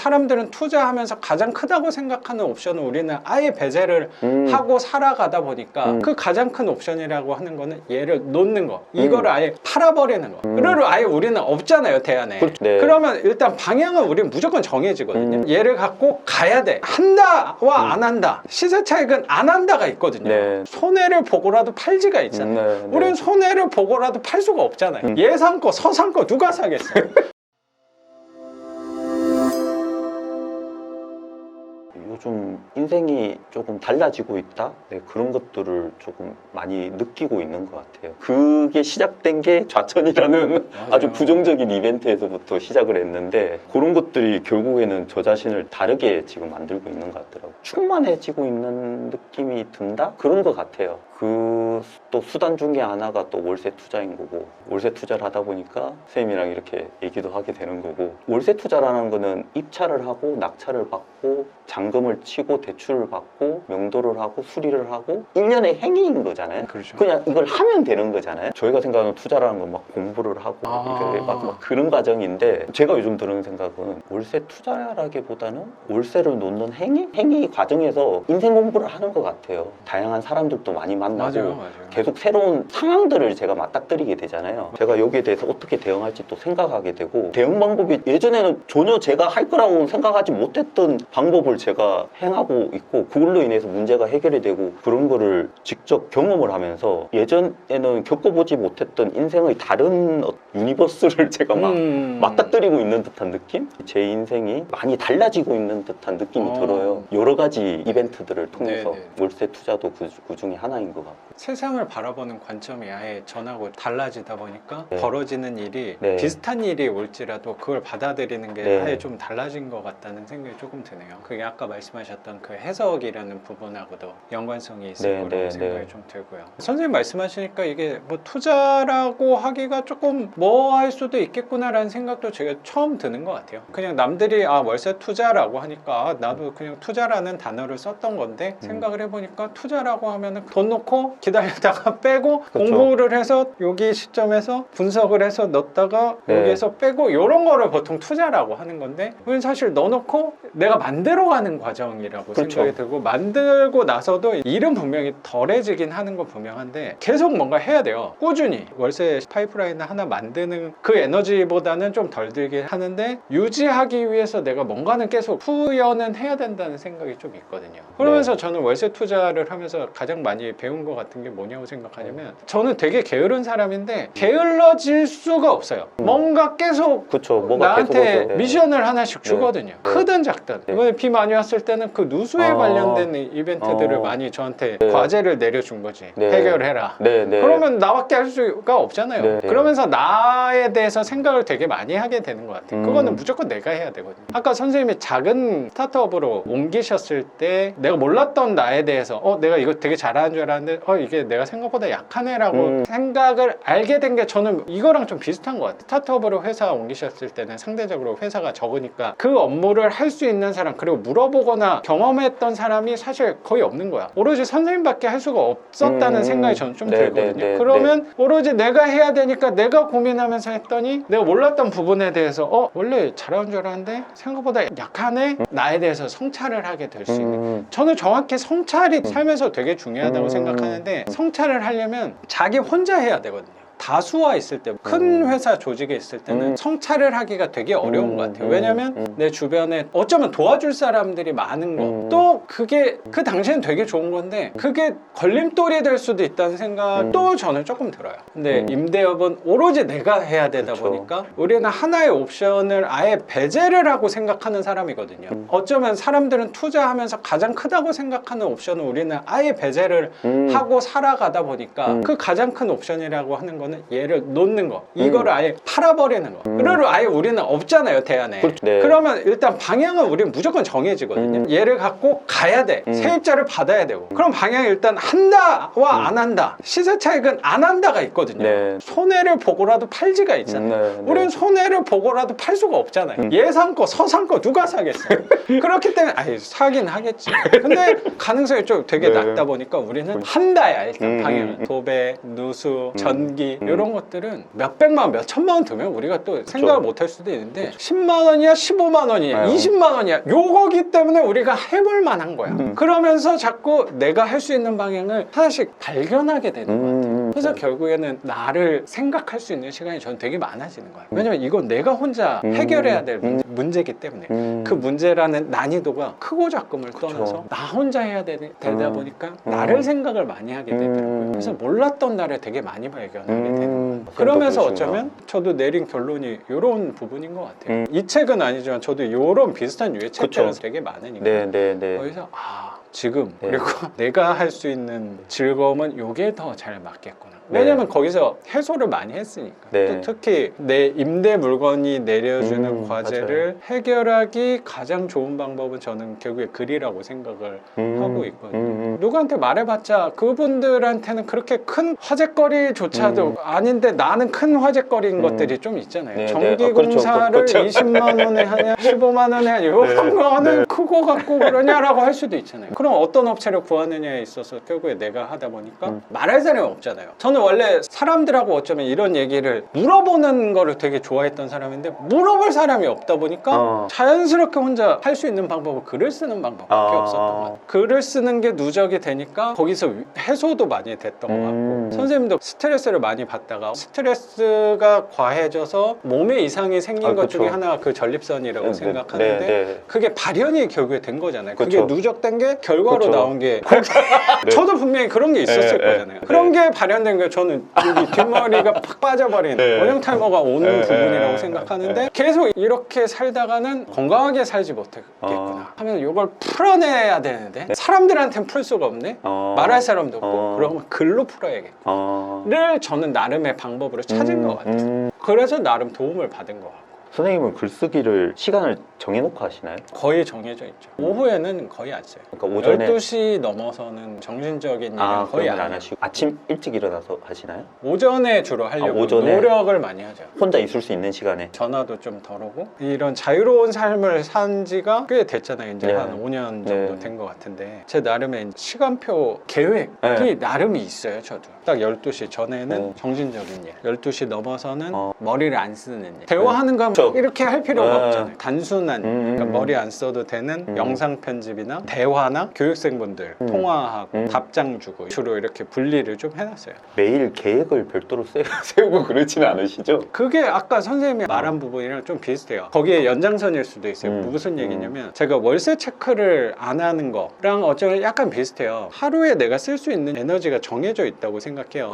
사람들은 투자하면서 가장 크다고 생각하는 옵션은 우리는 아예 배제를 하고 살아가다 보니까 그 가장 큰 옵션이라고 하는 거는 얘를 놓는 거, 이거를 아예 팔아버리는 거. 그리고 아예 우리는 없잖아요, 대안에. 네. 그러면 일단 방향은 우리는 무조건 정해지거든요. 얘를 갖고 가야 돼. 한다와 안 한다. 시세 차익은 안 한다가 있거든요. 네. 손해를 보고라도 팔지가 있잖아요. 네. 우리는 손해를 보고라도 팔 수가 없잖아요. 예상 거, 서상 거 누가 사겠어요? 요즘 인생이 조금 달라지고 있다? 네, 그런 것들을 조금 많이 느끼고 있는 것 같아요. 그게 시작된 게 좌천이라는 아주 부정적인 이벤트에서부터 시작을 했는데, 그런 것들이 결국에는 저 자신을 다르게 지금 만들고 있는 것 같더라고요. 충만해지고 있는 느낌이 든다? 그런 것 같아요. 또 수단 중에 하나가 또 월세 투자인 거고, 월세 투자를 하다 보니까 선생님이랑 이렇게 얘기도 하게 되는 거고, 월세 투자라는 거는 입찰을 하고 낙찰을 받고 잔금을 치고 대출을 받고 명도를 하고 수리를 하고 1년의 행위인 거잖아요. 그렇죠. 그냥 이걸 하면 되는 거잖아요. 저희가 생각하는 투자라는 건 막 공부를 하고 막 그런 과정인데, 제가 요즘 드는 생각은 월세 투자라기보다는 월세를 놓는 행위 과정에서 인생 공부를 하는 것 같아요. 다양한 사람들도 많이 만나고 맞아요. 계속 새로운 상황들을 제가 맞닥뜨리게 되잖아요. 제가 여기에 대해서 어떻게 대응할지 또 생각하게 되고, 대응 방법이 예전에는 전혀 제가 할 거라고 생각하지 못했던 방법을 제가 행하고 있고, 그걸로 인해서 문제가 해결이 되고, 그런 거를 직접 경험을 하면서 예전에는 겪어보지 못했던 인생의 다른 유니버스를 제가 막 맞닥뜨리고 있는 듯한 느낌? 제 인생이 많이 달라지고 있는 듯한 느낌이 들어요. 여러 가지 이벤트들을 통해서. 월세 투자도 그 중에 하나인 것 같고. 세상을 바라보는 관점이 아예 전하고 달라지다 보니까 네. 벌어지는 일이 네. 비슷한 일이 올지라도 그걸 받아들이는 게 네. 아예 좀 달라진 것 같다는 생각이 조금 드네요. 그게 아까 말씀하셨던 그 해석이라는 부분하고도 연관성이 있을 네, 거라고 네, 생각이 네. 좀 들고요. 선생님 말씀하시니까 이게 뭐 투자라고 하기가 조금 뭐 할 수도 있겠구나라는 생각도 제가 처음 드는 것 같아요. 그냥 남들이 월세 투자라고 하니까 나도 그냥 투자라는 단어를 썼던 건데, 생각을 해보니까 투자라고 하면은 돈 놓고 기다렸다가 빼고, 그쵸. 공부를 해서 여기 시점에서 분석을 해서 넣었다가 네. 여기에서 빼고, 이런 거를 보통 투자라고 하는 건데, 우리는 사실 넣어놓고 내가 만들어가는 과정이라고 그렇죠. 생각이 들고, 만들고 나서도 일은 분명히 덜해지긴 하는 건 분명한데 계속 뭔가 해야 돼요. 꾸준히 월세 파이프라인 하나 만드는 그 에너지보다는 좀 덜 들긴 하는데, 유지하기 위해서 내가 뭔가는 계속 후연은 해야 된다는 생각이 좀 있거든요. 그러면서 저는 월세 투자를 하면서 가장 많이 배운 것 같은 게 뭐냐고 생각하냐면, 저는 되게 게으른 사람인데 게을러질 수가 없어요. 뭔가 계속 그쵸. 뭐가 나한테 계속 미션을 하나씩 주거든요. 크든 작든. 이번에 비 많이 왔을 때는 그 누수에 관련된 이벤트들을 많이 저한테 과제를 내려준 거지. 해결해라. 그러면 나밖에 할 수가 없잖아요. 그러면서 나에 대해서 생각을 되게 많이 하게 되는 것 같아요. 그거는 무조건 내가 해야 되거든요. 아까 선생님이 작은 스타트업으로 옮기셨을 때 내가 몰랐던 나에 대해서 내가 이거 되게 잘하는 줄 알았는데 이게 내가 생각보다 약하네 라고 생각을 알게 된 게, 저는 이거랑 좀 비슷한 것 같아요. 스타트업으로 회사 옮기셨을 때는 상대적으로 회사가 적으니까 그 업무를 할 수 있는 사람, 그리고 물어보거나 경험했던 사람이 사실 거의 없는 거야. 오로지 선생님밖에 할 수가 없었다는 생각이 저는 좀 들거든요. 그러면 오로지 내가 해야 되니까 내가 고민하면서 했더니, 내가 몰랐던 부분에 대해서 원래 잘하는 줄 알았는데 생각보다 약하네? 나에 대해서 성찰을 하게 될 수 있는, 저는 정확히 성찰이 삶에서 되게 중요하다고 생각하는데, 성찰을 하려면 자기 혼자 해야 되거든요. 다수와 있을 때, 큰 회사 조직에 있을 때는 성찰을 하기가 되게 어려운 것 같아요. 왜냐면 내 주변에 어쩌면 도와줄 사람들이 많은 거, 또 그게 그 당시엔 되게 좋은 건데 그게 걸림돌이 될 수도 있다는 생각도 저는 조금 들어요. 근데 임대업은 오로지 내가 해야 되다 보니까 우리는 하나의 옵션을 아예 배제를 하고 생각하는 사람이거든요. 어쩌면 사람들은 투자하면서 가장 크다고 생각하는 옵션은 우리는 아예 배제를 하고 살아가다 보니까 그 가장 큰 옵션이라고 하는 거는 얘를 놓는 거, 이거를 아예 팔아버리는 거. 그리고 아예 우리는 없잖아요, 대안에. 그러면 일단 방향은 우리는 무조건 정해지거든요. 얘를 갖고 가야 돼. 세입자를 받아야 되고. 그럼 방향이 일단 한다와 안 한다. 시세 차익은 안 한다가 있거든요. 손해를 보고라도 팔지가 있잖아요. 우리는 손해를 보고라도 팔 수가 없잖아요. 예상 거, 서상 거 누가 사겠어요? 그렇기 때문에 사긴 하겠지. 근데 가능성이 좀 되게 낮다 보니까 우리는 한다야, 일단 방향은. 도배, 누수, 전기, 관리 이런 것들은 몇백만 원, 몇천만 원 들면 우리가 또 생각을 못 할 수도 있는데 10만 원이야, 15만 원이야, 20만 원이야 요거기 때문에 우리가 해볼 만한 거야. 그러면서 자꾸 내가 할 수 있는 방향을 하나씩 발견하게 되는 것 같아요. 그래서 결국에는 나를 생각할 수 있는 시간이 저는 되게 많아지는 거예요. 왜냐면 이건 내가 혼자 해결해야 될 문제이기 때문에 그 문제라는 난이도가 크고 작음을 떠나서 나 혼자 해야 되다 보니까 나를 생각을 많이 하게 되더라고요. 그래서 몰랐던 나를 되게 많이 발견하게 되는 거예요. 그러면서 어쩌면 저도 내린 결론이 이런 부분인 것 같아요. 이 책은 아니지만 저도 이런 비슷한 유의 책들은 되게 많으니까 거기서 지금 그리고 내가 할 수 있는 즐거움은 요게 더 잘 맞겠구나. 왜냐면 거기서 해소를 많이 했으니까. 또 특히 내 임대 물건이 내려주는 과제를 해결하기 가장 좋은 방법은 저는 결국에 글이라고 생각을 하고 있거든요. 누구한테 말해봤자 그분들한테는 그렇게 큰 화제거리조차도 아닌데 나는 큰 화제거리인 것들이 좀 있잖아요. 전기공사를 20만 원에 하냐 15만 원에 하냐 이런 거는 크고 같고 그러냐라고 할 수도 있잖아요. 그럼 어떤 업체를 구하느냐에 있어서 결국에 내가 하다 보니까 말할 사람이 없잖아요. 저는 원래 사람들하고 어쩌면 이런 얘기를 물어보는 거를 되게 좋아했던 사람인데 물어볼 사람이 없다 보니까 자연스럽게 혼자 할 수 있는 방법은 글을 쓰는 방법밖에 없었던 것 같아요. 글을 쓰는 게 누적이 되니까 거기서 해소도 많이 됐던 것 같고 선생님도 스트레스를 많이 받다가 스트레스가 과해져서 몸에 이상이 생긴 것 중에 하나가 그 전립선이라고 생각하는데 그게 발현이 결국에 된 거잖아요. 그게 누적된 게 결과로 나온 게 저도 분명히 그런 게 있었을 거잖아요. 그런 게 발현된 게 저는 여기 뒷머리가 팍 빠져버린 원형 탈모가 오는 부분이라고 생각하는데 계속 이렇게 살다가는 건강하게 살지 못했겠구나 하면 이걸 풀어내야 되는데 사람들한테는 풀 수가 없네. 말할 사람도 없고 그러면 글로 풀어야겠구나를 저는 나름의 방법으로 찾은 것 같아요. 그래서 나름 도움을 받은 것 같고. 선생님은 글쓰기를 시간을 정해놓고 하시나요? 거의 정해져 있죠. 오후에는 거의 안 써요. 그러니까 오전에 12시 넘어서는 정신적인 일은 거의 안 하시고 아침 일찍 일어나서 하시나요? 오전에 주로 하려고 오전에? 노력을 많이 하죠. 혼자 있을 수 있는 시간에 전화도 좀 덜 오고 이런 자유로운 삶을 산 지가 꽤 됐잖아요. 이제 한 5년 정도 된 것 같은데 제 나름의 시간표 계획이 나름이 있어요. 저도 딱 12시 전에는 정신적인 일 12시 넘어서는 머리를 안 쓰는 일 대화하는 거 이렇게 할 필요가 없잖아요. 단순한 그러니까 머리 안 써도 되는 영상 편집이나 대화나 교육생분들 통화하고 답장 주고 주로 이렇게 분리를 좀 해놨어요. 매일 계획을 별도로 세우고 그러지는 않으시죠? 그게 아까 선생님이 말한 부분이랑 좀 비슷해요. 거기에 연장선일 수도 있어요. 무슨 얘기냐면 제가 월세 체크를 안 하는 거랑 어쩌면 약간 비슷해요. 하루에 내가 쓸 수 있는 에너지가 정해져 있다고 생각해요.